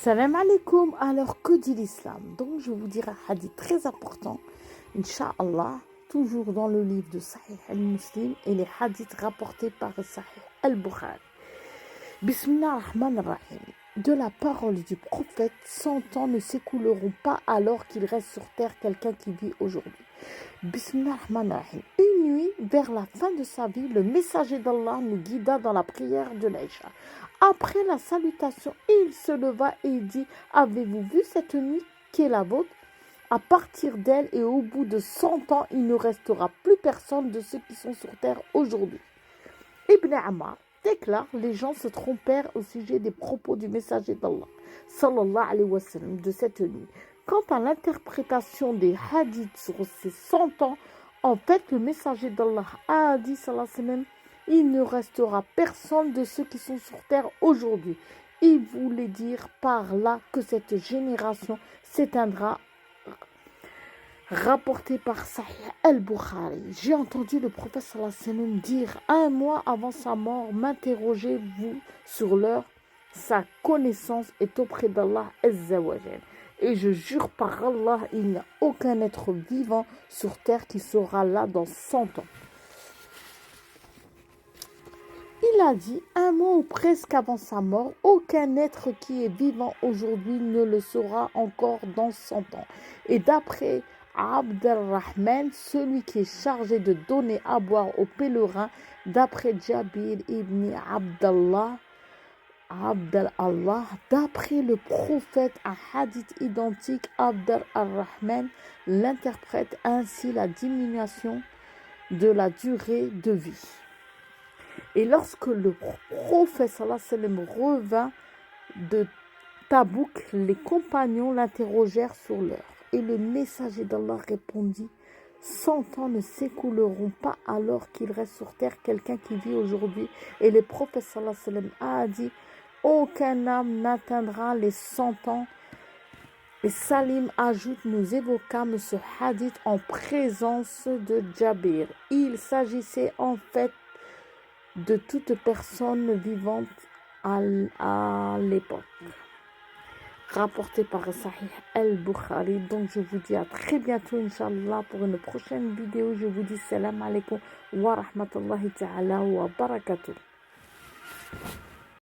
Salam alaikum. Alors, que dit l'islam? Donc, je vous dirai un hadith très important, Inch'Allah, toujours dans le livre de Sahih al-Muslim et les hadiths rapportés par Sahih al-Bukhari. Bismillah ar-Rahman ar-Rahim. De la parole du prophète, 100 ans ne s'écouleront pas alors qu'il reste sur terre quelqu'un qui vit aujourd'hui. Bismillah ar-Rahman ar-Rahim. Une nuit, vers la fin de sa vie, le messager d'Allah nous guida dans la prière de l'Aïcha. Après la salutation, il se leva et dit: avez-vous vu cette nuit qui est la vôtre? À partir d'elle et au bout de 100 ans, il ne restera plus personne de ceux qui sont sur terre aujourd'hui. Ibn Ammar déclare: les gens se trompèrent au sujet des propos du messager d'Allah, sallallahu alayhi wa sallam, de cette nuit. Quant à l'interprétation des hadiths sur ces 100 ans, en fait, le messager d'Allah a dit, sallallahu alayhi wa sallam, il ne restera personne de ceux qui sont sur terre aujourd'hui. Il voulait dire par là que cette génération s'éteindra. Rapporté par Sahih al-Bukhari. J'ai entendu le prophète sallallahu alayhi wa sallam dire: un mois avant sa mort, m'interrogez-vous sur l'heure, sa connaissance est auprès d'Allah azza wa jal. Et je jure par Allah, il n'y a aucun être vivant sur terre qui sera là dans 100 ans. Il a dit un mois ou presque avant sa mort: aucun être qui est vivant aujourd'hui ne le sera encore dans 100 ans. Et d'après Abd al-Rahman, celui qui est chargé de donner à boire aux pèlerins, d'après Jabir ibn Abdallah, d'après le prophète, un hadith identique, Abd al-Rahman l'interprète ainsi: la diminution de la durée de vie. Et lorsque le prophète sallallahu alayhi wa sallam revint de Tabouk, les compagnons l'interrogèrent sur l'heure. Et le messager d'Allah répondit: 100 ans ne s'écouleront pas alors qu'il reste sur terre quelqu'un qui vit aujourd'hui. Et le prophète sallallahu alayhi wa sallam a dit: aucun âme n'atteindra les 100 ans. Et Salim ajoute: nous évoquâmes ce hadith en présence de Jabir. Il s'agissait en fait de toute personne vivante à l'époque. Rapporté par Sahih al-Bukhari. Donc je vous dis à très bientôt, Inch'Allah, pour une prochaine vidéo. Je vous dis salam alaikum wa rahmatullahi ta'ala wa barakatuh.